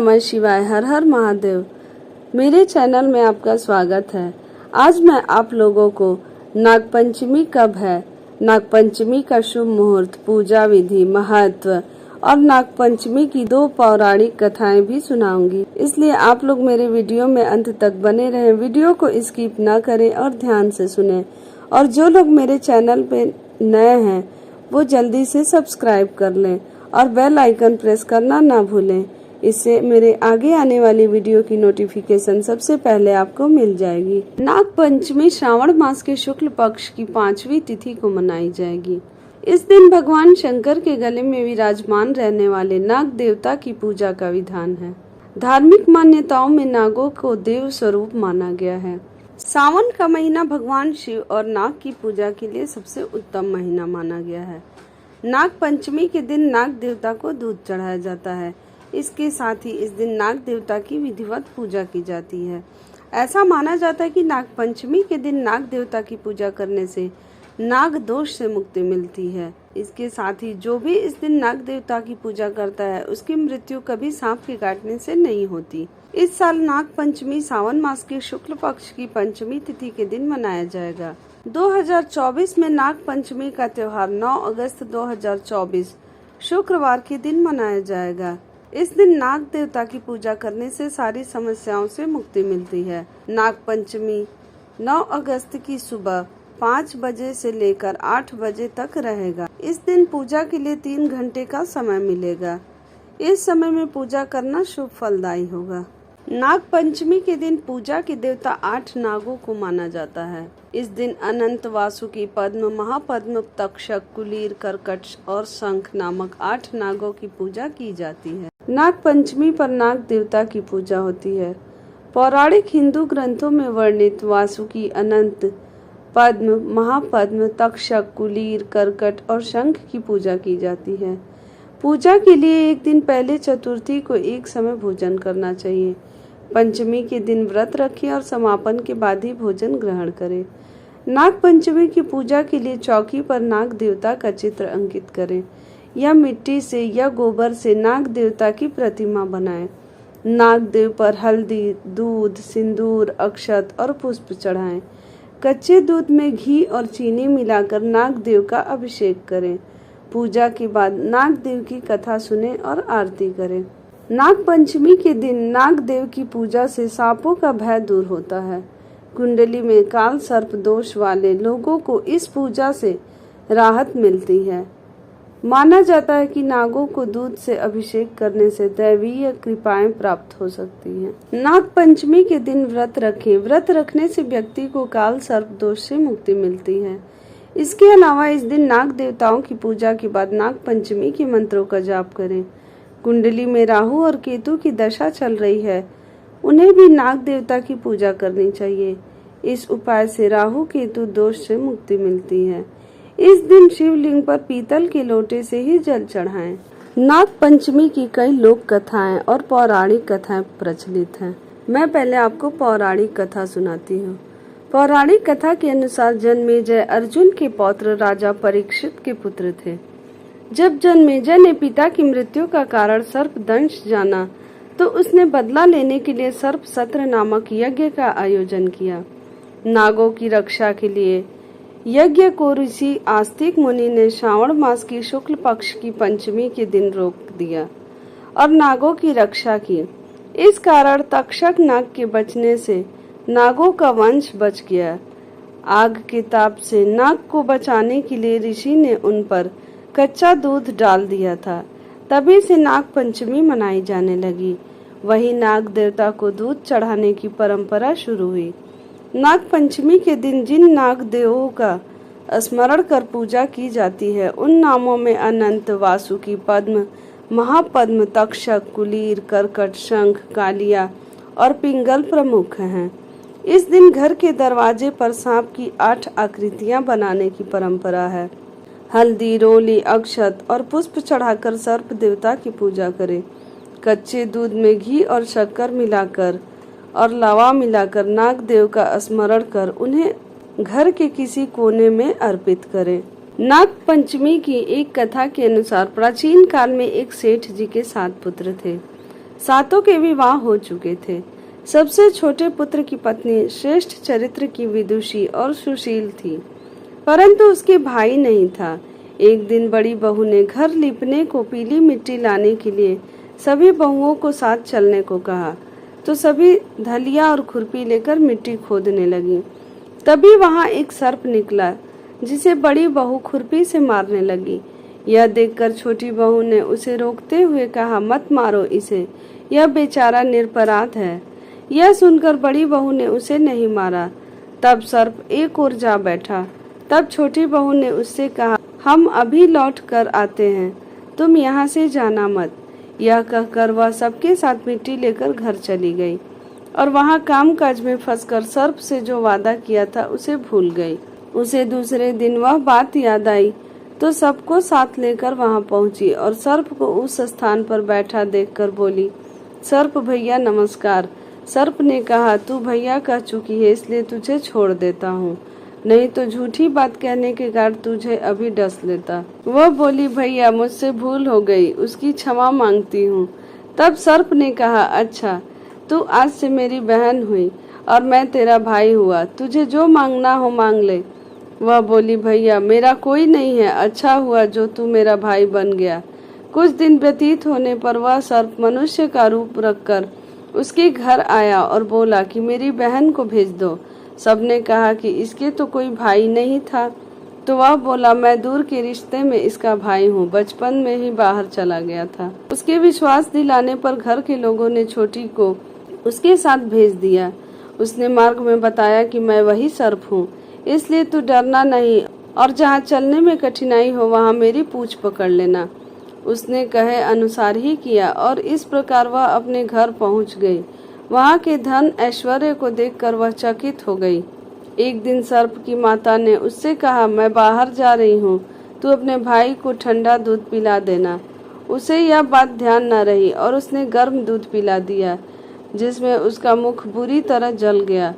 नमः शिवाय। हर हर महादेव। मेरे चैनल में आपका स्वागत है। आज मैं आप लोगों को नागपंचमी कब है, नागपंचमी का शुभ मुहूर्त, पूजा विधि, महत्व और नागपंचमी की 2 पौराणिक कथाएं भी सुनाऊंगी। इसलिए आप लोग मेरे वीडियो में अंत तक बने रहें, वीडियो को स्किप न करें और ध्यान से सुनें। और जो लोग मेरे चैनल पे नए हैं वो जल्दी से सब्सक्राइब कर लें और बेल आइकन प्रेस करना ना भूलें। इससे मेरे आगे आने वाली वीडियो की नोटिफिकेशन सबसे पहले आपको मिल जाएगी। नाग पंचमी श्रावण मास के शुक्ल पक्ष की 5वीं तिथि को मनाई जाएगी। इस दिन भगवान शंकर के गले में विराजमान रहने वाले नाग देवता की पूजा का विधान है। धार्मिक मान्यताओं में नागों को देव स्वरूप माना गया है। सावन का महीना भगवान शिव और नाग की पूजा के लिए सबसे उत्तम महीना माना गया है। नाग पंचमी के दिन नाग देवता को दूध चढ़ाया जाता है। इसके साथ ही इस दिन नाग देवता की विधिवत पूजा की जाती है। ऐसा माना जाता है कि नाग पंचमी के दिन नाग देवता की पूजा करने से नाग दोष से मुक्ति मिलती है। इसके साथ ही जो भी इस दिन नाग देवता की पूजा करता है उसकी मृत्यु कभी सांप के काटने से नहीं होती। इस साल नाग पंचमी सावन मास के शुक्ल पक्ष की 5वीं तिथि के दिन मनाया जाएगा। 2024 में नाग पंचमी का त्योहार 9 अगस्त 2024 शुक्रवार के दिन मनाया जाएगा। इस दिन नाग देवता की पूजा करने से सारी समस्याओं से मुक्ति मिलती है। नाग पंचमी 9 अगस्त की सुबह 5 बजे से लेकर 8 बजे तक रहेगा। इस दिन पूजा के लिए 3 घंटे का समय मिलेगा। इस समय में पूजा करना शुभ फलदायी होगा। नाग पंचमी के दिन पूजा के देवता 8 नागों को माना जाता है। इस दिन अनंत, वासुकी, पद्म, महापद्म, तक्षक, कुलीर, कर्कट और शंख नामक 8 नागों की पूजा की जाती है। नाग पंचमी पर नाग देवता की पूजा होती है। पौराणिक हिंदू ग्रंथों में वर्णित वासुकी, अनंत, पद्म, महापद्म, तक्षक, कुलीर, कर्कट और शंख की पूजा की जाती है। पूजा के लिए एक दिन पहले चतुर्थी को एक समय भोजन करना चाहिए। पंचमी के दिन व्रत रखें और समापन के बाद ही भोजन ग्रहण करें। नाग पंचमी की पूजा के लिए चौकी पर नाग देवता का चित्र अंकित करें या मिट्टी से या गोबर से नाग देवता की प्रतिमा बनाएं। नाग देव पर हल्दी, दूध, सिंदूर, अक्षत और पुष्प चढ़ाएं। कच्चे दूध में घी और चीनी मिलाकर नाग देव का अभिषेक करें। पूजा के बाद नाग देव की कथा सुनें और आरती करें। नाग पंचमी के दिन नाग देव की पूजा से सांपों का भय दूर होता है। कुंडली में काल सर्प दोष वाले लोगों को इस पूजा से राहत मिलती है। माना जाता है कि नागों को दूध से अभिषेक करने से दैवीय कृपाएं प्राप्त हो सकती हैं। नाग पंचमी के दिन व्रत रखें। व्रत रखने से व्यक्ति को काल सर्प दोष से मुक्ति मिलती है। इसके अलावा इस दिन नाग देवताओं की पूजा के बाद नाग पंचमी के मंत्रों का जाप करें। कुंडली में राहु और केतु की दशा चल रही है, उन्हें भी नाग देवता की पूजा करनी चाहिए। इस उपाय से राहु केतु दोष से मुक्ति मिलती है। इस दिन शिवलिंग पर पीतल के लोटे से ही जल चढ़ाएं। नाग पंचमी की कई लोक कथाएं और पौराणिक कथाएं प्रचलित हैं। मैं पहले आपको पौराणिक कथा सुनाती हूँ। पौराणिक कथा के अनुसार जन्मेजय अर्जुन के पौत्र राजा परीक्षित के पुत्र थे। जब जन्मेजय ने पिता की मृत्यु का कारण सर्प दंश जाना तो उसने बदला लेने के लिए सर्प सत्र नामक यज्ञ का आयोजन किया। नागों की रक्षा के लिए यज्ञ को ऋषि आस्तिक मुनि ने श्रावण मास की शुक्ल पक्ष की 5वीं के दिन रोक दिया और नागों की रक्षा की। इस कारण तक्षक नाग के बचने से नागों का वंश बच गया। आग के ताप से नाग को बचाने के लिए ऋषि ने उन पर कच्चा दूध डाल दिया था। तभी से नाग पंचमी मनाई जाने लगी। वही नाग देवता को दूध चढ़ाने की परंपरा शुरू हुई। नाग पंचमी के दिन जिन नाग देवों का स्मरण कर पूजा की जाती है उन नामों में अनंत, वासुकी, पद्म, महापद्म, तक्षक, कुलीर, कर्कट, शंख, कालिया और पिंगल प्रमुख हैं। इस दिन घर के दरवाजे पर सांप की 8 आकृतियां बनाने की परंपरा है। हल्दी, रोली, अक्षत और पुष्प चढ़ाकर सर्प देवता की पूजा करें। कच्चे दूध में घी और शक्कर मिलाकर और लावा मिलाकर नाग देव का स्मरण कर उन्हें घर के किसी कोने में अर्पित करें। नाग पंचमी की एक कथा के अनुसार प्राचीन काल में एक सेठ जी के 7 पुत्र थे। सातों के विवाह हो चुके थे। सबसे छोटे पुत्र की पत्नी श्रेष्ठ चरित्र की विदुषी और सुशील थी, परंतु उसके भाई नहीं था। एक दिन बड़ी बहू ने घर लीपने को पीली मिट्टी लाने के लिए सभी बहुओं को साथ चलने को कहा, तो सभी धलिया और खुरपी लेकर मिट्टी खोदने लगी। तभी वहां एक सर्प निकला, जिसे बड़ी बहू खुरपी से मारने लगी। यह देखकर छोटी बहू ने उसे रोकते हुए कहा, मत मारो इसे, यह बेचारा निरपराध है। यह सुनकर बड़ी बहू ने उसे नहीं मारा। तब सर्प एक ओर जा बैठा। तब छोटी बहू ने उससे कहा, हम अभी लौट कर आते हैं, तुम यहाँ से जाना मत। यह कहकर वह सबके साथ मिट्टी लेकर घर चली गई और वहाँ कामकाज में फंसकर सर्प से जो वादा किया था उसे भूल गई। उसे दूसरे दिन वह बात याद आई तो सबको साथ लेकर वहाँ पहुंची और सर्प को उस स्थान पर बैठा देखकर बोली, सर्प भैया नमस्कार। सर्प ने कहा, तू भैया कह चुकी है इसलिए तुझे छोड़ देता हूँ, नहीं तो झूठी बात कहने के कारण तुझे अभी डस लेता। वह बोली, भैया मुझसे भूल हो गई, उसकी क्षमा मांगती हूँ। तब सर्प ने कहा, अच्छा तू आज से मेरी बहन हुई और मैं तेरा भाई हुआ, तुझे जो मांगना हो मांग ले। वह बोली, भैया मेरा कोई नहीं है, अच्छा हुआ जो तू मेरा भाई बन गया। कुछ दिन व्यतीत होने पर वह सर्प मनुष्य का रूप रखकर उसके घर आया और बोला कि मेरी बहन को भेज दो। सबने कहा कि इसके तो कोई भाई नहीं था, तो वह बोला, मैं दूर के रिश्ते में इसका भाई हूँ, बचपन में ही बाहर चला गया था। उसके विश्वास दिलाने पर घर के लोगों ने छोटी को उसके साथ भेज दिया। उसने मार्ग में बताया कि मैं वही सर्प हूँ, इसलिए तू डरना नहीं और जहाँ चलने में कठिनाई हो वहाँ मेरी पूंछ पकड़ लेना। उसने कहे अनुसार ही किया और इस प्रकार वह अपने घर पहुँच गई। वहाँ के धन ऐश्वर्य को देखकर वह चकित हो गई। एक दिन सर्प की माता ने उससे कहा, मैं बाहर जा रही हूँ, तू अपने भाई को ठंडा दूध पिला देना। उसे यह बात ध्यान न रही और उसने गर्म दूध पिला दिया, जिसमें उसका मुख बुरी तरह जल गया।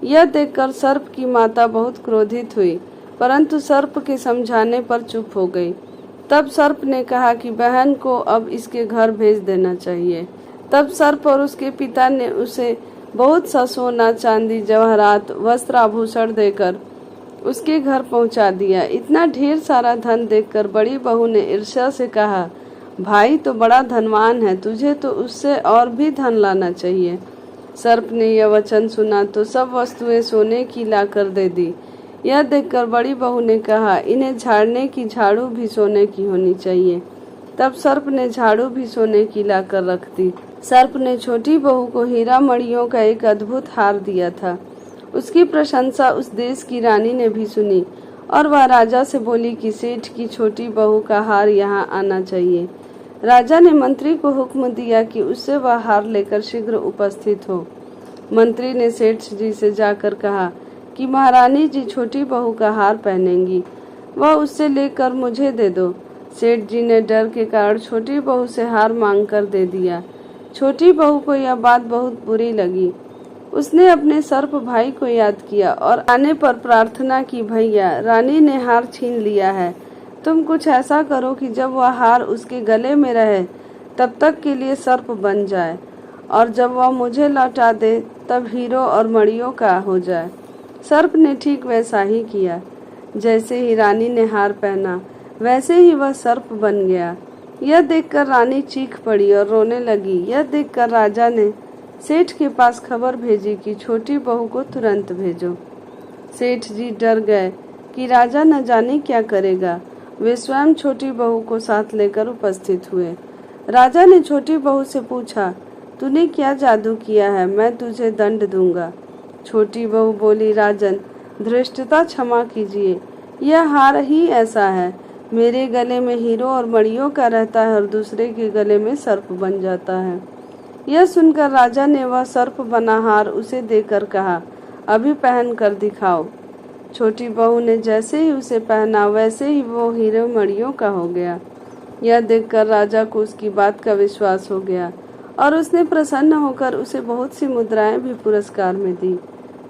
यह देखकर सर्प की माता बहुत क्रोधित हुई, परंतु सर्प के समझाने पर चुप हो गई। तब सर्प ने कहा कि बहन को अब इसके घर भेज देना चाहिए। तब सर्प और उसके पिता ने उसे बहुत सा सोना, चांदी, जवाहरात, वस्त्र, आभूषण देकर उसके घर पहुंचा दिया। इतना ढेर सारा धन देखकर बड़ी बहू ने ईर्ष्या से कहा, भाई तो बड़ा धनवान है, तुझे तो उससे और भी धन लाना चाहिए। सर्प ने यह वचन सुना तो सब वस्तुएं सोने की लाकर दे दी। यह देखकर बड़ी बहू ने कहा, इन्हें झाड़ने की झाड़ू भी सोने की होनी चाहिए। तब सर्प ने झाड़ू भी सोने की लाकर रख दी। सर्प ने छोटी बहू को हीरा मणियों का एक अद्भुत हार दिया था। उसकी प्रशंसा उस देश की रानी ने भी सुनी और वह राजा से बोली कि सेठ की छोटी बहू का हार यहाँ आना चाहिए। राजा ने मंत्री को हुक्म दिया कि उससे वह हार लेकर शीघ्र उपस्थित हो। मंत्री ने सेठ जी से जाकर कहा कि महारानी जी छोटी बहू का हार पहनेंगी, वह उससे लेकर मुझे दे दो। सेठ जी ने डर के कारण छोटी बहू से हार मांगकर दे दिया। छोटी बहू को यह बात बहुत बुरी लगी। उसने अपने सर्प भाई को याद किया और आने पर प्रार्थना की, भैया रानी ने हार छीन लिया है, तुम कुछ ऐसा करो कि जब वह हार उसके गले में रहे तब तक के लिए सर्प बन जाए और जब वह मुझे लौटा दे तब हीरो और मणियों का हो जाए। सर्प ने ठीक वैसा ही किया। जैसे ही रानी ने हार पहना वैसे ही वह सर्प बन गया। यह देखकर रानी चीख पड़ी और रोने लगी। यह देखकर राजा ने सेठ के पास खबर भेजी कि छोटी बहू को तुरंत भेजो। सेठ जी डर गए कि राजा न जाने क्या करेगा। वे स्वयं छोटी बहू को साथ लेकर उपस्थित हुए। राजा ने छोटी बहू से पूछा, तूने क्या जादू किया है, मैं तुझे दंड दूंगा। छोटी बहू बोली, राजन धृष्टता क्षमा कीजिए, यह हार ही ऐसा है, मेरे गले में हीरो और मणियों का रहता है और दूसरे के गले में सर्प बन जाता है। यह सुनकर राजा ने वह सर्प बना हार उसे देकर कहा, अभी पहन कर दिखाओ। छोटी बहू ने जैसे ही उसे पहना वैसे ही वो हीरो मणियों का हो गया। यह देखकर राजा को उसकी बात का विश्वास हो गया और उसने प्रसन्न होकर उसे बहुत सी मुद्राएं भी पुरस्कार में दी।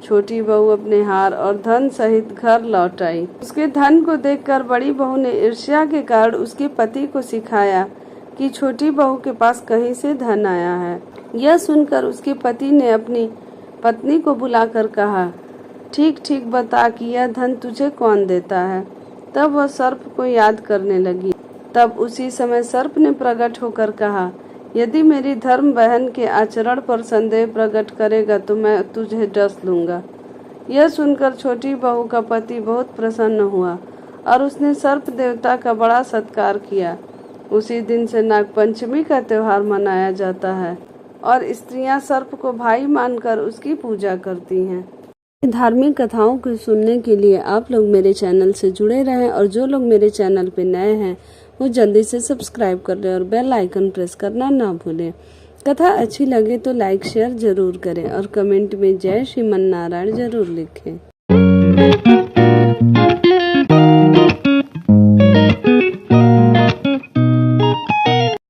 छोटी बहू अपने हार और धन सहित घर लौट आई। उसके धन को देखकर बड़ी बहू ने ईर्ष्या के कारण उसके पति को सिखाया कि छोटी बहू के पास कहीं से धन आया है। यह सुनकर उसके पति ने अपनी पत्नी को बुलाकर कहा, ठीक ठीक बता कि यह धन तुझे कौन देता है। तब वह सर्प को याद करने लगी। तब उसी समय सर्प ने प्रकट होकर कहा, यदि मेरी धर्म बहन के आचरण पर संदेह प्रकट करेगा तो मैं तुझे डस लूंगा। यह सुनकर छोटी बहू का पति बहुत प्रसन्न हुआ और उसने सर्प देवता का बड़ा सत्कार किया। उसी दिन से नागपंचमी का त्योहार मनाया जाता है और स्त्रियां सर्प को भाई मानकर उसकी पूजा करती हैं। धार्मिक कथाओं को सुनने के लिए आप लोग मेरे चैनल से जुड़े रहें और जो लोग मेरे चैनल पे नए हैं वो जल्दी से सब्सक्राइब कर लें और बेल आइकन प्रेस करना ना भूलें। कथा अच्छी लगे तो लाइक शेयर जरूर करें और कमेंट में जय श्रीमन नारायण जरूर लिखें।